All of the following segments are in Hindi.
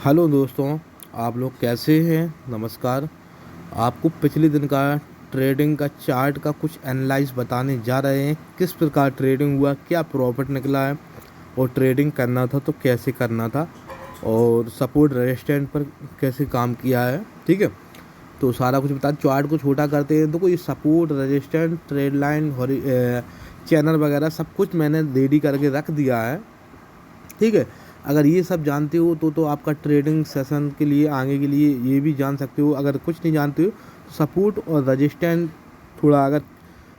हेलो दोस्तों, आप लोग कैसे हैं? नमस्कार। आपको पिछले दिन का ट्रेडिंग का चार्ट का कुछ एनालाइज बताने जा रहे हैं। किस प्रकार ट्रेडिंग हुआ, क्या प्रॉफिट निकला है और ट्रेडिंग करना था तो कैसे करना था और सपोर्ट रेजिस्टेंट पर कैसे काम किया है। ठीक है, तो सारा कुछ बता। चार्ट को छोटा करते हैं तो कोई support resistant trade line channel वगैरह सब कुछ मैंने रेडी करके रख दिया है। ठीक है, अगर ये सब जानते हो तो आपका ट्रेडिंग सेशन के लिए आगे के लिए ये भी जान सकते हो। अगर कुछ नहीं जानते हो तो सपोर्ट और रजिस्टेंस थोड़ा अगर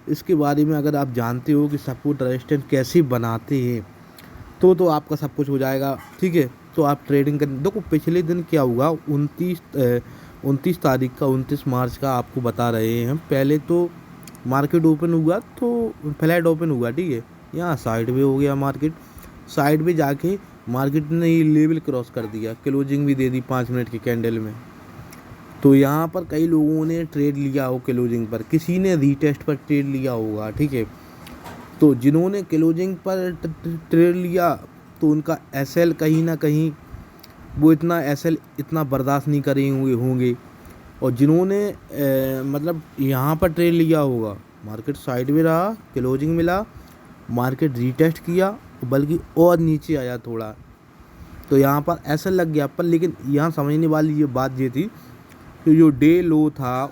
इसके बारे में अगर आप जानते हो कि सपोर्ट रजिस्टेंस कैसे बनाते हैं तो आपका सब कुछ हो जाएगा। ठीक है, तो आप ट्रेडिंग कर देखो। पिछले दिन क्या हुआ, 29 तारीख का 29 मार्च का आपको बता रहे हैं। पहले तो मार्केट ओपन हुआ तो फ्लैट ओपन हुआ। ठीक है, यहाँ साइड में हो गया मार्केट। साइड में जाके मार्केट ने ये लेवल क्रॉस कर दिया, क्लोजिंग भी दे दी 5 मिनट की कैंडल में। तो यहाँ पर कई लोगों ने ट्रेड लिया हो क्लोजिंग पर, किसी ने रीटेस्ट पर ट्रेड लिया होगा। ठीक है, तो जिन्होंने क्लोजिंग पर ट्रेड लिया तो उनका एसएल कहीं ना कहीं वो इतना एसएल इतना बर्दाश्त नहीं करे हुए होंगे। और जिन्होंने मतलब यहाँ पर ट्रेड लिया होगा, मार्केट साइड में रहा, क्लोजिंग मिला, मार्केट रीटेस्ट किया, बल्कि और नीचे आया थोड़ा, तो यहाँ पर ऐसा लग गया। पर लेकिन यहाँ समझने वाली ये बात ये थी कि जो डे लो था,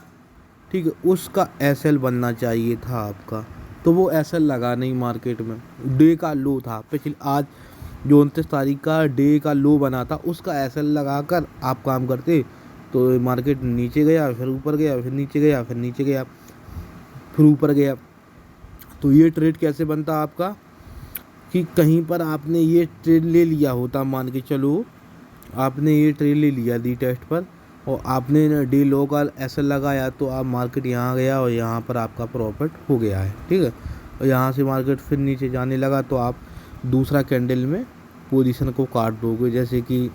ठीक है, उसका एसएल बनना चाहिए था आपका। तो वो एसएल लगा नहीं मार्केट में, डे का लो था। पिछले आज जो 29 तारीख का डे का लो बना था उसका एसएल लगा कर आप काम करते तो मार्केट नीचे गया, फिर ऊपर गया, फिर नीचे गया, फिर नीचे गया, फिर ऊपर गया। तो ये ट्रेड कैसे बनता आपका कि कहीं पर आपने ये ट्रेड ले लिया होता, मान के चलो आपने ये ट्रेड ले लिया दी टेस्ट पर और आपने डे लो का ऐसा लगाया तो आप मार्केट यहाँ गया और यहाँ पर आपका प्रॉफिट हो गया है। ठीक है, और यहाँ से मार्केट फिर नीचे जाने लगा तो आप दूसरा कैंडल में पोजीशन को काट दोगे। जैसे कि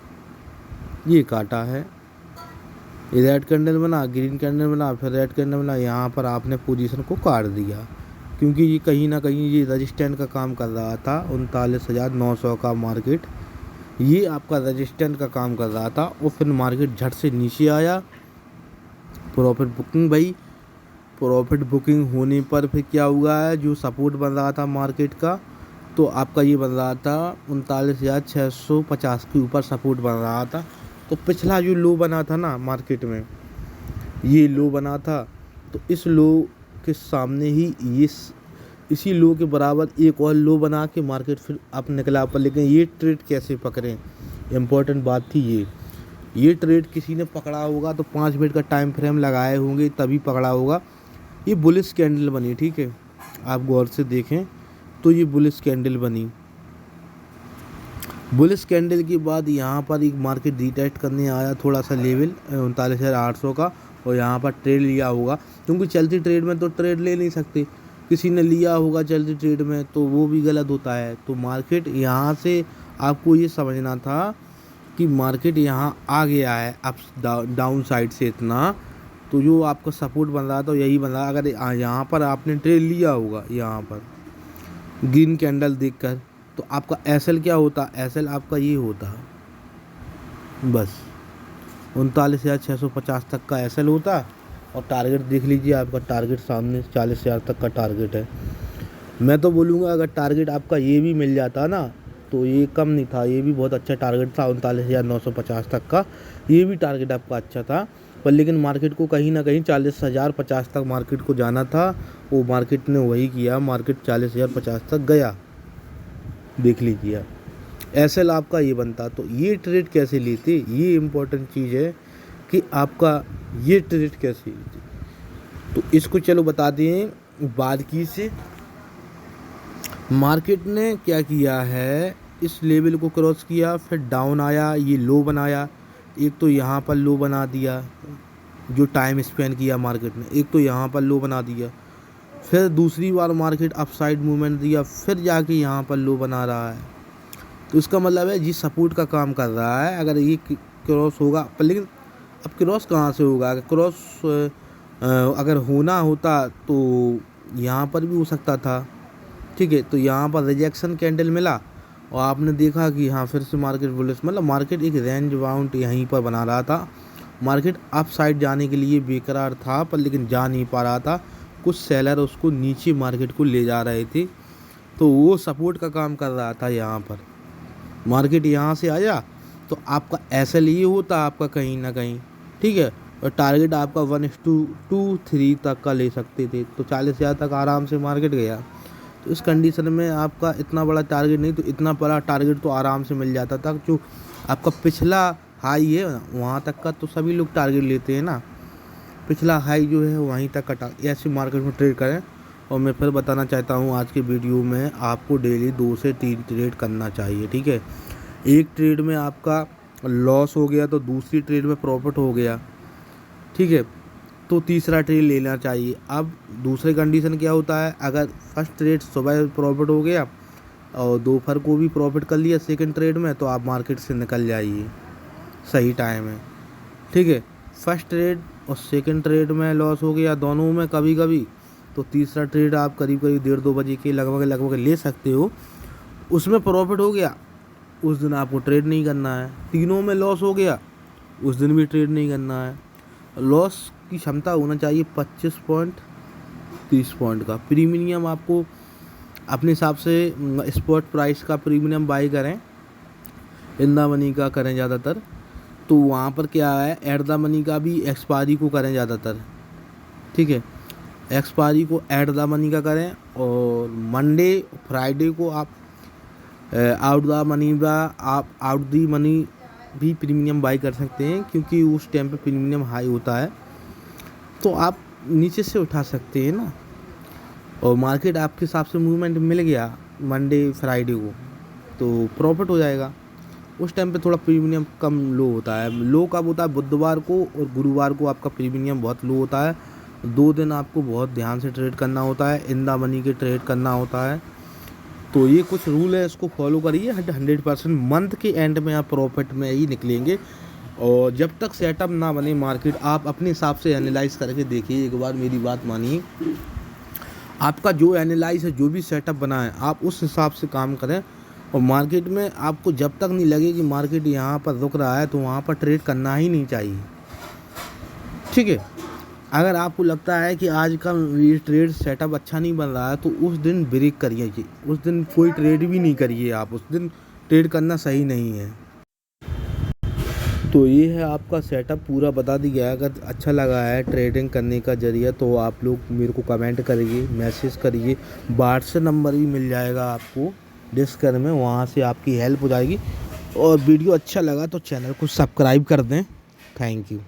ये काटा है, ये रेड कैंडल बना, ग्रीन कैंडल बना, फिर रेड कैंडल बना, यहाँ पर आपने पोजीशन को काट दिया क्योंकि ये कहीं ना कहीं ये रजिस्टेंट का काम कर रहा था। 39,900 का मार्केट ये आपका रजिस्टेंट का काम कर रहा था और फिर मार्केट झट से नीचे आया। प्रॉफिट बुकिंग भाई, प्रॉफिट बुकिंग होने पर फिर क्या हुआ है, जो सपोर्ट बन रहा था मार्केट का तो आपका ये बन रहा था 39,650 के ऊपर सपोर्ट बन रहा था। तो पिछला जो लो बना था ना मार्केट में, ये लो बना था, तो इस लो के सामने ही ये इसी लो के बराबर एक और लो बना के मार्केट फिर अप निकला पर। लेकिन ये ट्रेड कैसे पकड़ें, इम्पोर्टेंट बात थी ये ट्रेड किसी ने पकड़ा होगा तो 5 मिनट का टाइम फ्रेम लगाए होंगे तभी पकड़ा होगा। ये बुलिश कैंडल बनी, ठीक है, आप गौर से देखें तो ये बुलिश कैंडल बनी। बुलिश कैंडल के बाद यहाँ पर एक मार्केट रिटेस्ट करने आया थोड़ा सा लेवल 39,800 का और यहाँ पर ट्रेड लिया होगा, क्योंकि चलती ट्रेड में तो ट्रेड ले नहीं सकते। किसी ने लिया होगा चलती ट्रेड में तो वो भी गलत होता है। तो मार्केट यहाँ से आपको ये समझना था कि मार्केट यहाँ आ गया है अप डाउन साइड से इतना, तो जो आपका सपोर्ट बन रहा था यही बन रहा। अगर यहाँ पर आपने ट्रेड लिया होगा यहाँ पर ग्रीन कैंडल देखकर तो आपका एसएल क्या होता, एसएल आपका ये होता बस 39,650 तक का एसएल होता। और टारगेट देख लीजिए, आपका टारगेट सामने 40,000 तक का टारगेट है। मैं तो बोलूँगा अगर टारगेट आपका ये भी मिल जाता ना तो ये कम नहीं था, ये भी बहुत अच्छा टारगेट था 39,950 तक का, ये भी टारगेट आपका अच्छा था। पर लेकिन मार्केट को कहीं ना कहीं 40,050 तक मार्केट को जाना था, वो मार्केट ने वही किया, मार्केट 40,050 तक गया। देख लीजिए एसएल आपका ये बनता। तो ये ट्रेड कैसे लेते, ये इम्पोर्टेंट चीज़ है कि आपका ये ट्रेड कैसे लेते। तो इसको चलो बता दें बारीकी से। मार्केट ने क्या किया है, इस लेवल को क्रॉस किया, फिर डाउन आया, ये लो बनाया। एक तो यहाँ पर लो बना दिया, जो टाइम स्पेंड किया मार्केट ने, एक तो यहाँ पर लो बना दिया, फिर दूसरी बार मार्केट अपसाइड मूवमेंट दिया, फिर जाके यहाँ पर लो बना रहा है। तो इसका मतलब है जी सपोर्ट का काम कर रहा है। अगर ये क्रॉस होगा, पर लेकिन अब क्रॉस कहाँ से होगा, क्रॉस अगर होना होता तो यहाँ पर भी हो सकता था। ठीक है, तो यहाँ पर रिजेक्शन कैंडल मिला और आपने देखा कि हाँ फिर से मार्केट बुलिश, मतलब मार्केट एक रेंज बाउंड यहीं पर बना रहा था। मार्केट अप साइड जाने के लिए बेकरार था पर लेकिन जा नहीं पा रहा था। कुछ सेलर उसको नीचे मार्केट को ले जा रहे थे, तो वो सपोर्ट का काम कर रहा था। यहाँ पर मार्केट यहाँ से आया तो आपका ऐसा लिए होता आपका कहीं ना कहीं, ठीक है। और टारगेट आपका 1:23 तक का ले सकते थे, तो 40,000 तक आराम से मार्केट गया। तो इस कंडीशन में आपका इतना बड़ा टारगेट नहीं तो इतना बड़ा टारगेट तो आराम से मिल जाता था। जो आपका पिछला हाई है वहाँ तक का तो सभी लोग टारगेट लेते हैं ना, पिछला हाई जो है वहीं तक का ऐसे मार्केट में ट्रेड करें। और मैं फिर बताना चाहता हूँ आज के वीडियो में आपको डेली 2 से 3 ट्रेड करना चाहिए, ठीक है। एक ट्रेड में आपका लॉस हो गया तो दूसरी ट्रेड में प्रॉफिट हो गया, ठीक है, तो तीसरा ट्रेड लेना चाहिए। अब दूसरे कंडीशन क्या होता है, अगर फर्स्ट ट्रेड सुबह प्रॉफिट हो गया और दोपहर को भी प्रॉफिट कर लिया सेकंड ट्रेड में, तो आप मार्केट से निकल जाइए, सही टाइम है, ठीक है। फर्स्ट ट्रेड और सेकंड ट्रेड में लॉस हो गया दोनों में कभी कभी, तो तीसरा ट्रेड आप करीब करीब 1:30-2 बजे के लगभग ले सकते हो। उसमें प्रॉफिट हो गया उस दिन आपको ट्रेड नहीं करना है। तीनों में लॉस हो गया उस दिन भी ट्रेड नहीं करना है। लॉस की क्षमता होना चाहिए 25 पॉइंट 30 पॉइंट का। प्रीमियम आपको अपने हिसाब से स्पॉट प्राइस का प्रीमियम बाई करें, इन द मनी का करें ज़्यादातर। तो वहाँ पर क्या है, एट द मनी का भी एक्सपायरी को करें ज़्यादातर, ठीक है। एक्सपायरी को एट द मनी का करें और मंडे फ्राइडे को आप आउट द मनी आप आउट दी मनी भी प्रीमियम बाई कर सकते हैं, क्योंकि उस टाइम पे प्रीमियम हाई होता है तो आप नीचे से उठा सकते हैं ना। और मार्केट आपके हिसाब से मूवमेंट मिल गया मंडे फ्राइडे को तो प्रॉफिट हो जाएगा। उस टाइम पे थोड़ा प्रीमियम कम लो होता है। लो कब होता है, बुधवार को और गुरुवार को आपका प्रीमियम बहुत लो होता है। 2 दिन आपको बहुत ध्यान से ट्रेड करना होता है, इन द मनी के ट्रेड करना होता है। तो ये कुछ रूल है, इसको फॉलो करिए। 100% मंथ के एंड में आप प्रॉफिट में ही निकलेंगे। और जब तक सेटअप ना बने मार्केट, आप अपने हिसाब से एनालाइज करके देखिए। एक बार मेरी बात मानिए, आपका जो एनालाइज है, जो भी सेटअप बना है, आप उस हिसाब से काम करें। और मार्केट में आपको जब तक नहीं लगे कि मार्केट यहाँ पर रुक रहा है तो वहाँ पर ट्रेड करना ही नहीं चाहिए, ठीक है। अगर आपको लगता है कि आज का ये ट्रेड सेटअप अच्छा नहीं बन रहा है तो उस दिन ब्रेक करिए, उस दिन कोई ट्रेड भी नहीं करिए। आप उस दिन ट्रेड करना सही नहीं है। तो ये है आपका सेटअप पूरा बता दिया है। अगर अच्छा लगा है ट्रेडिंग करने का जरिया तो आप लोग मेरे को कमेंट करिए, मैसेज करिए। व्हाट्सएप नंबर भी मिल जाएगा आपको डिस्क्रिप्शन में, वहाँ से आपकी हेल्प हो जाएगी। और वीडियो अच्छा लगा तो चैनल को सब्सक्राइब कर दें। Thank you.